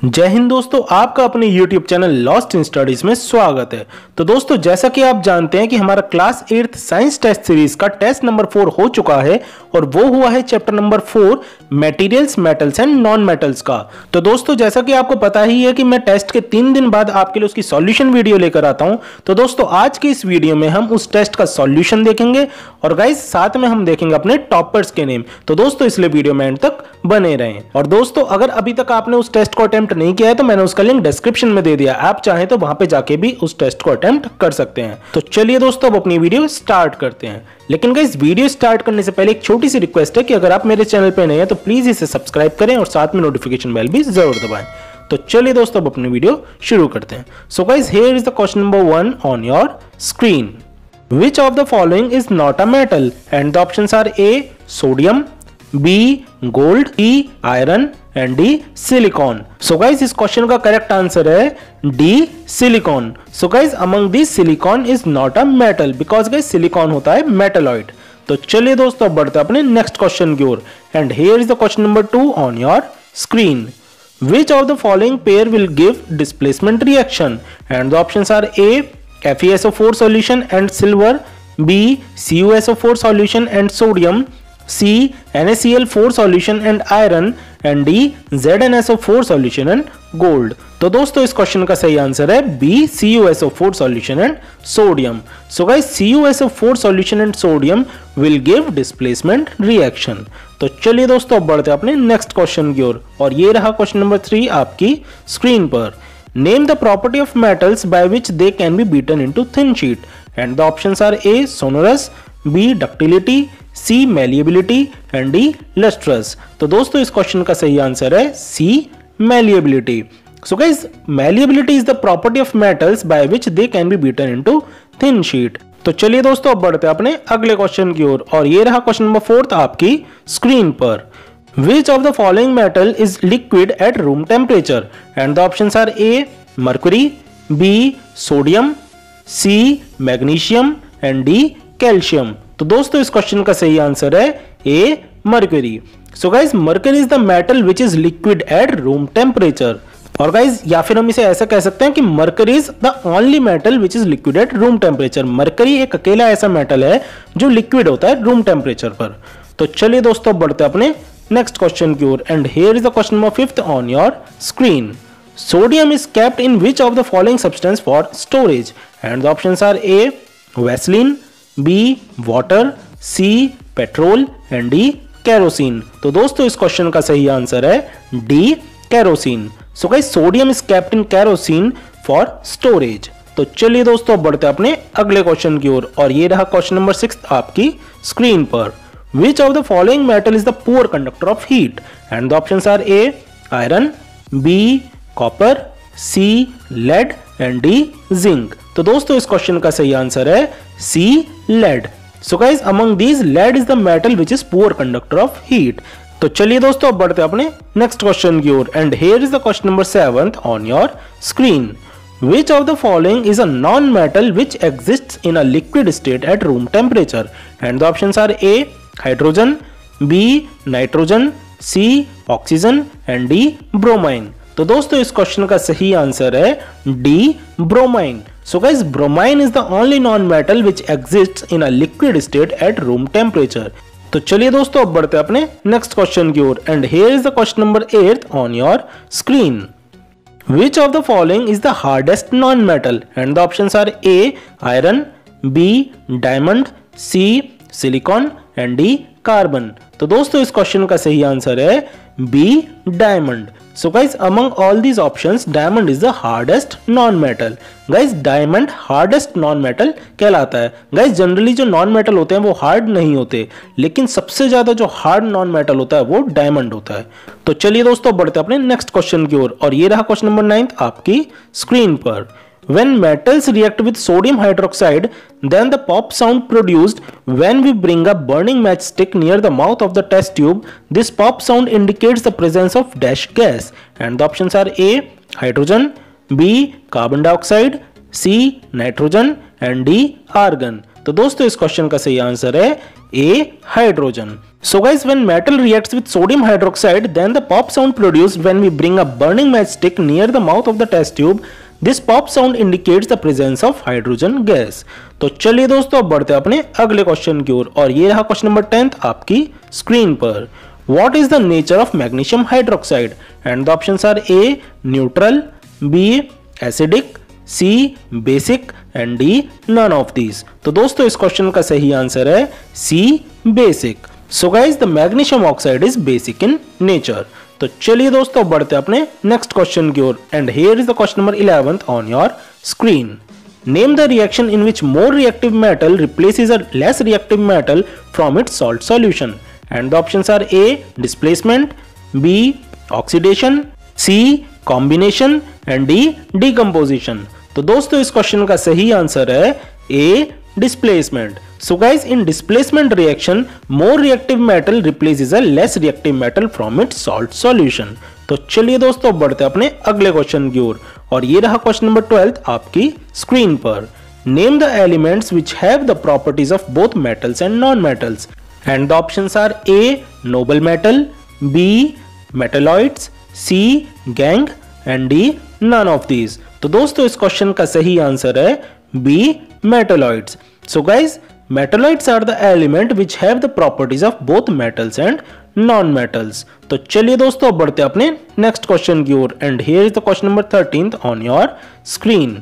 जय हिंद दोस्तों, आपका अपने YouTube channel lost in studies में स्वागत है। तो दोस्तों, जैसा कि आप जानते हैं कि हमारा class 8th science test series का टेस्ट नंबर 4 हो चुका है और वो हुआ है chapter number 4 materials, metals and non metals का। तो दोस्तों, जैसा कि आपको पता ही है कि मैं टेस्ट के 3 दिन बाद आपके लिए उसकी सॉल्यूशन वीडियो लेकर आता हूं। तो दोस्तों, आज की इस वीडियो में हम उस टेस्ट का सॉल्यूशन देखेंगे और गाइस साथ में हम देखेंगे अपने टॉपर्स के नेम। तो दोस्तों, इसलिए वीडियो में एंड तक बने रहें। और दोस्तों, अगर अभी तक आपने उस टेस्ट को अटेम्प्ट नहीं किया है तो मैंने उसका लिंक डिस्क्रिप्शन में दे दिया, आप चाहें तो वहां पे जाके भी उस टेस्ट को अटेम्प्ट कर सकते हैं। तो चलिए दोस्तों, अब अपनी वीडियो स्टार्ट करते हैं। लेकिन गाइस, वीडियो स्टार्ट करने से पहले एक छोटी सी रिक्वेस्ट है कि अगर आप मेरे चैनल पे नए हैं तो प्लीज इसे सब्सक्राइब करें और साथ में नोटिफिकेशन बेल भी जरूर दबाएं। तो चलिए दोस्तों, अब अपनी वीडियो शुरू करते हैं। So guys, here is the question number 1 on your screen. Which of the following is not a metal? And the options are A. Sodium, B. Gold, E. Iron and D. Silicon. So guys, इस क्वेश्चन का correct answer है D. Silicon. So guys, among these silicon is not a metal because guys silicon होता है metalloid. तो चलिए दोस्तों, अब बढ़ते हैं अपने नेक्स्ट क्वेश्चन की ओर। And here is the question number 2 on your screen. Which of the following pair will give displacement reaction? And the options are A. FeSO4 solution and silver, B. CuSO4 solution and sodium, C. NaCl4 solution and iron and D. ZnSO4 solution and gold। तो दोस्तों, इस क्वेश्चन का सही आंसर है B. CuSO4 solution and sodium। So guys, CuSO4 solution and sodium will give displacement reaction। तो चलिए दोस्तों, अब बढ़ते हैं अपने नेक्स्ट क्वेश्चन की ओर और ये रहा क्वेश्चन नंबर 3 आपकी स्क्रीन पर। Name the property of metals by which they can be beaten into thin sheet, and the options are A. sonorous, B. ductility, C. malleability and D. lustrous। तो दोस्तों, इस क्वेश्चन का सही आंसर है C. malleability। So guys, malleability is the property of metals by which they can be beaten into thin sheet। तो चलिए दोस्तों, अब बढ़ते हैं अपने अगले क्वेश्चन की ओर और ये रहा क्वेश्चन नंबर 4 आपकी स्क्रीन पर। Which of the following metal is liquid at room temperature? And the options are A. mercury, B. sodium, C. magnesium and D. calcium। तो दोस्तों, इस क्वेश्चन का सही आंसर है A. mercury। So guys, mercury is the metal which is liquid at room temperature। और guys, या फिर हम इसे ऐसा कह सकते हैं कि mercury is the only metal which is liquid at room temperature. Mercury एक अकेला ऐसा मेटल है जो लिक्विड होता है रूम टेम्परेचर पर। तो चलिए दोस्तों, बढ़ते हैं अपने नेक्स्ट क्वेश्चन की ओर and here is the question number 5 on your screen. Sodium is kept in which of the following substance for storage? And the options are A. Vaseline, B. Water, C. Petrol and D. Kerosene. तो दोस्तों, इस क्वेश्चन का सही आंसर है D. Kerosene. So guys, sodium is kept in kerosene for storage. तो चलिए दोस्तों, बढ़ते हैं अपने अगले क्वेश्चन की ओर और ये रहा क्वेश्चन नंबर 6 आपकी स्क्रीन पर। Which of the following metal is the poor conductor of heat? And the options are A. iron, B. copper, C. lead and D. zinc। तो दोस्तों, इस क्वेश्चन का सही आंसर है C. lead। So guys, among these, lead is the metal which is poor conductor of heat। तो चलिए दोस्तों, अब बढ़ते हैं अपने नेक्स्ट क्वेश्चन की ओर and here is the question number 7 on your screen। Which of the following is a non-metal which exists in a liquid state at room temperature? And the options are A. Hydrogen, B. Nitrogen, C. Oxygen and D. Bromine. तो दोस्तों, इस क्वेश्चन का सही आंसर है D. Bromine. So guys, bromine is the only non metal which exists in a liquid state at room temperature. तो चलिए दोस्तों, अब बढ़ते हैं अपने नेक्स्ट क्वेश्चन की ओर and here is the question number 8 on your screen. Which of the following is the hardest non-metal? And the options are A. iron, B. diamond, C. silicon and D. Carbon. तो दोस्तों, इस क्वेश्चन का सही आंसर है B. Diamond. So guys, among all these options diamond is the hardest non metal. Guys, diamond hardest non metal कहलाता है। गाइस, जनरली जो नॉन मेटल होते हैं वो हार्ड नहीं होते, लेकिन सबसे ज्यादा जो हार्ड नॉन मेटल होता है वो डायमंड होता है। तो चलिए दोस्तों, बढ़ते अपने नेक्स्ट क्वेश्चन की ओर और ये रहा क्वेश्चन नंबर 9 आपकी स्क्रीन पर। When metals react with sodium hydroxide, then the pop sound produced when we bring a burning matchstick near the mouth of the test tube. This pop sound indicates the presence of dash gas. And the options are A. hydrogen, B. carbon dioxide, C. nitrogen and D. argon। तो दोस्तों, इस क्वेश्चन का सही आंसर है A. Hydrogen. So guys, when metal reacts with sodium hydroxide, then the pop sound produced when we bring a burning matchstick near the mouth of the test tube. This pop sound indicates the presence of hydrogen gas. तो चलिए दोस्तों अब बढ़ते हैं अपने अगले question की ओर और ये रहा क्वेश्चन नंबर 10 आपकी स्क्रीन पर. What is the nature of magnesium hydroxide? And the options are A neutral, B acidic, C basic and D none of these. तो दोस्तों इस क्वेश्चन का सही आंसर है C basic. So guys, the magnesium oxide is basic in nature. तो चलिए दोस्तों बढ़ते अपने नेक्स्ट क्वेश्चन की ओर and here is the question number 11 on your screen. Name the reaction in which more reactive metal replaces a less reactive metal from its salt solution. And the options are A displacement, B oxidation, C combination and D decomposition. तो दोस्तों इस क्वेश्चन का सही आंसर है A displacement. So guys, in displacement reaction, more reactive metal replaces a less reactive metal from its salt solution. तो चलिए दोस्तों बढ़ते अपने अगले क्वेश्चन की ओर और ये रहा क्वेश्चन नंबर 12 आपकी स्क्रीन पर. Name the elements which have the properties of both metals and non-metals. And the options are A noble metal, B metalloids, C gangue and D none of these. तो दोस्तों इस क्वेश्चन का सही आंसर है B metalloids. So guys, metalloids are the element which have the properties of both metals and non-metals. तो चलिए दोस्तों अब बढ़ते अपने नेक्स्ट क्वेश्चन की ओर and here is the question number 13 on your screen.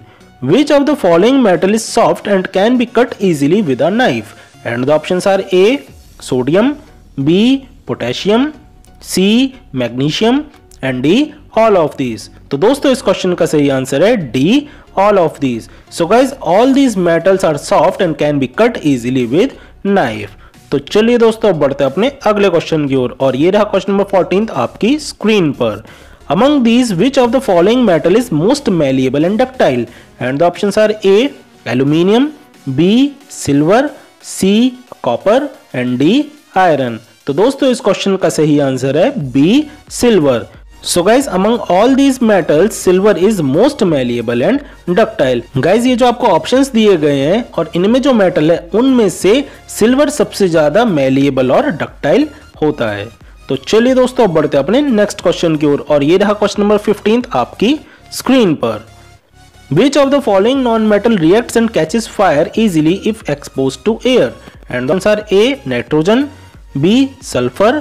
Which of the following metal is soft and can be cut easily with a knife? And the options are A sodium, B potassium, C magnesium and D all of these. तो दोस्तों इस क्वेश्चन का सही आंसर है D all of these. So guys, all these metals are soft and can be cut easily with knife. तो चलिए दोस्तों बढ़ते अपने अगले क्वेश्चन की ओर और ये रहा क्वेश्चन नंबर 14 आपकी स्क्रीन पर. Among these, which of the following metal is most malleable and ductile? And the options are A aluminium, B silver, C copper and D iron. तो दोस्तों इस क्वेश्चन का सही आंसर है B silver. So guys, among all these metals, silver is most malleable and ductile. Guys, ये जो आपको ऑप्शंस दिए गए हैं और इनमें जो मेटल है उनमें से सिल्वर सबसे ज्यादा malleable और ductile होता है. तो चलिए दोस्तों अब बढ़ते अपने नेक्स्ट क्वेश्चन की ओर और ये रहा क्वेश्चन नंबर 15 आपकी स्क्रीन पर. Which of the following non-metal reacts and catches fire easily if exposed to air? And the answers are A nitrogen, B sulfur,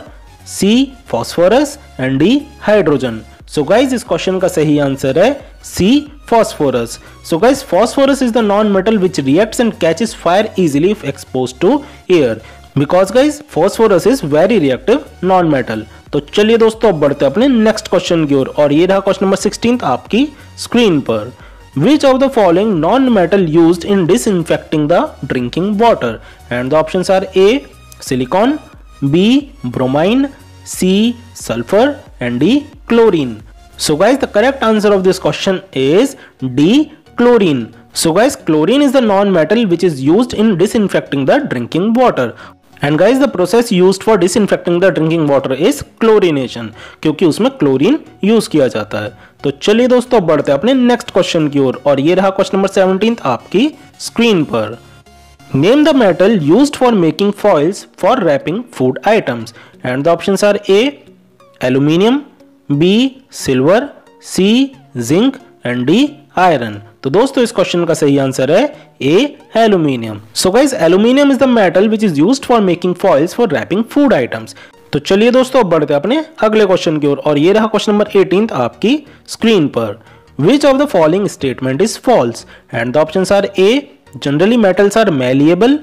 C phosphorus and D hydrogen. So guys, इस क्वेश्चन का सही आंसर है C phosphorus. So guys, phosphorus is the non-metal which reacts and catches fire easily if exposed to air. Because guys, phosphorus is very reactive non-metal. तो चलिए दोस्तों अब बढ़ते अपने नेक्स्ट क्वेश्चन की ओर और ये रहा क्वेश्चन नंबर 16 आपकी स्क्रीन पर. Which of the following non-metal used in disinfecting the drinking water? And the options are A silicon, B bromine, C sulfur and D chlorine. So guys, the correct answer of this question is D chlorine. So guys, chlorine is the non-metal which is used in disinfecting the drinking water. And guys, the process used for disinfecting the drinking water is chlorination, क्योंकि उसमें chlorine use किया जाता है. तो चलिए दोस्तों बढ़ते अपने नेक्स्ट क्वेश्चन की ओर और ये रहा क्वेश्चन नंबर 17 आपकी स्क्रीन पर. Name the metal used for making foils for wrapping food items. And the options are A aluminium, B silver, C zinc and D iron. तो दोस्तों इस क्वेश्चन का सही आंसर है A aluminium. So guys, aluminium is the metal which is used for making foils for wrapping food items. तो चलिए दोस्तों बढ़ते अपने अगले क्वेश्चन की ओर और ये रहा क्वेश्चन नंबर 18 आपकी स्क्रीन पर. Which of the following statement is false? And the options are A generally metals are malleable,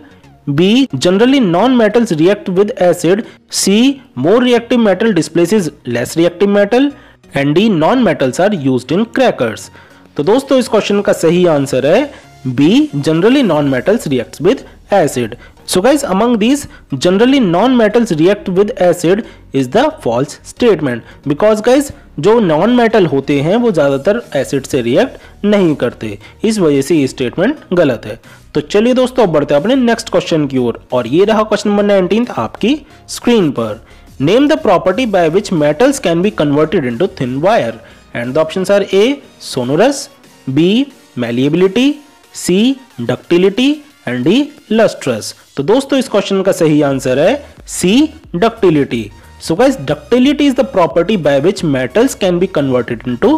B generally non-metals react with acid, C more reactive metal displaces less reactive metal and D non-metals are used in crackers. तो दोस्तों इस क्वेश्चन का सही आंसर है B generally non-metals reacts with acid. So guys, among these generally non-metals react with acid is the false statement because guys जो non metal होते हैं वो ज्यादातर एसिड से रिएक्ट नहीं करते, इस वजह से ये स्टेटमेंट गलत है. तो चलिए दोस्तों अब बढ़ते हैं अपने नेक्स्ट क्वेश्चन की ओर और ये रहा क्वेश्चन नंबर 19 आपकी स्क्रीन पर. Name the property by which metals can be converted into thin wire. And the options are A sonorous, B malleability, C ductility and D lustrous. तो दोस्तों इस क्वेश्चन का सही आंसर है C. Ductility. So guys, ductility is the property by which metals can be converted into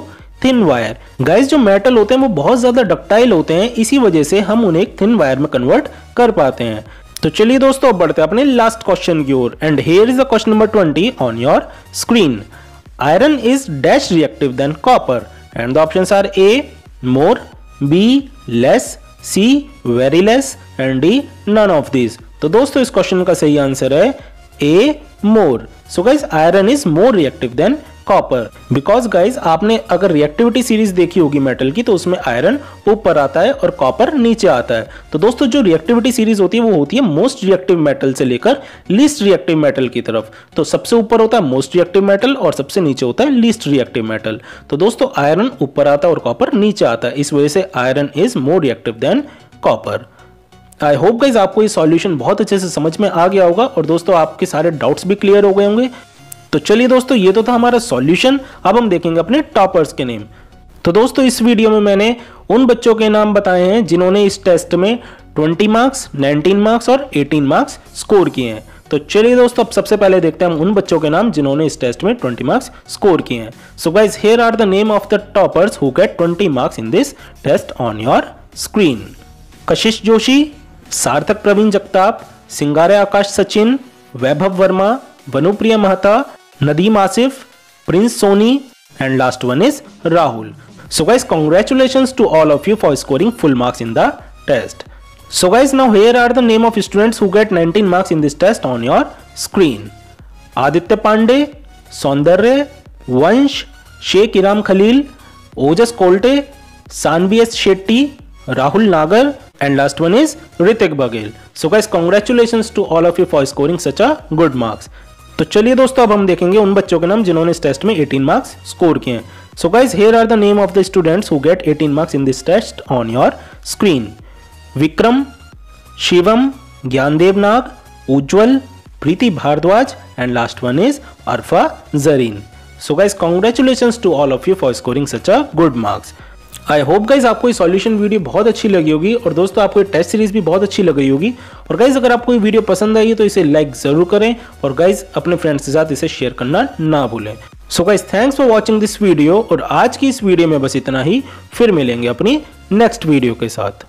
thin wire. Guys, जो metal होते हैं वो बहुत ज्यादा डक्टाइल होते हैं, इसी वजह से हम उन्हें एक थिन वायर में कन्वर्ट कर पाते हैं। तो चलिए दोस्तों, अब बढ़ते हैं अपने लास्ट क्वेश्चन की ओर। And here is the question number 20 on your screen. Iron is dash reactive than copper and the options are A. more, B. less, C. very less and D. none of these। तो दोस्तों इस क्वेश्चन का सही आंसर है A. more। So guys iron is more reactive than copper, because guys आपने अगर रिएक्टिविटी सीरीज देखी होगी मेटल की तो उसमें आयरन ऊपर आता है और कॉपर नीचे आता है। तो दोस्तों जो रिएक्टिविटी सीरीज होती है वो होती है मोस्ट रिएक्टिव मेटल से लेकर लीस्ट रिएक्टिव मेटल की तरफ। तो सबसे ऊपर होता है मोस्ट रिएक्टिव मेटल और सबसे नीचे होता है लीस्ट रिएक्टिव मेटल। तो दोस्तों आयरन ऊपर आता है और कॉपर नीचे आता है, इस वजह से iron is more reactive than copper. I hope guys आपको ये सॉल्यूशन बहुत अच्छे से समझ में आ गया होगा और दोस्तों आपके सारे डाउट्स भी क्लियर हो गए होंगे। तो चलिए दोस्तों, ये तो था हमारा सॉल्यूशन। अब हम देखेंगे अपने टॉपर्स के नेम। तो दोस्तों इस वीडियो में मैंने उन बच्चों के नाम बताए हैं जिन्होंने इस टेस्ट में 20 मार्क्स, 19 मार्क्स और 18 मार्क्स स्कोर किए हैं। तो चलिए दोस्तों, अब सबसे पहले देखते हैं हम उन बच्चों के नाम जिन्होंने इस टेस्ट में 20 मार्क्स स्कोर किए हैं। So guys, here are the name of the toppers who get 20 marks in this test on your screen. Kashish Joshi, सार्थक प्रवीण जगताप, सिंगारे आकाश सचिन, वैभव Varma, Vanupriya Mehta, Nadeem Asif, Prince Soni and last one is Rahul. So guys, congratulations to all of you for scoring full marks in the test. So guys, now here are the name of students who get 19 marks in this test on your screen. Aditya Pandey, Saundarya, Vansh, Sheikh Iram Khalil, Ojas Kolte, Sanvi S. Shetty, Rahul Nagar and last one is Ritik Baghel. So guys, congratulations to all of you for scoring such a good marks. तो चलिए दोस्तों, अब हम देखेंगे उन बच्चों के नाम जिन्होंने इस टेस्ट में 18 मार्क्स स्कोर किए हैं। So guys, here are the name of the students who get 18 marks in this test on your screen. Vikram, Shivam, Gyandev Nag, Ujjwal, Preeti Bhardwaj and last one is Arfa Zareen. So guys, congratulations to all of you for scoring such a good marks. I hope guys आपको ये solution video बहुत अच्छी लगी होगी और दोस्तों आपको ये टेस्ट सीरीज भी बहुत अच्छी लगी होगी। और गाइज अगर आपको ये वीडियो पसंद आई तो इसे लाइक जरूर करें और गाइज अपने फ्रेंड्स के साथ इसे शेयर करना ना भूलें। So guys, thanks for watching this video और आज की इस वीडियो में बस इतना ही। फिर मिलेंगे अपनी नेक्स्ट वीडियो के साथ।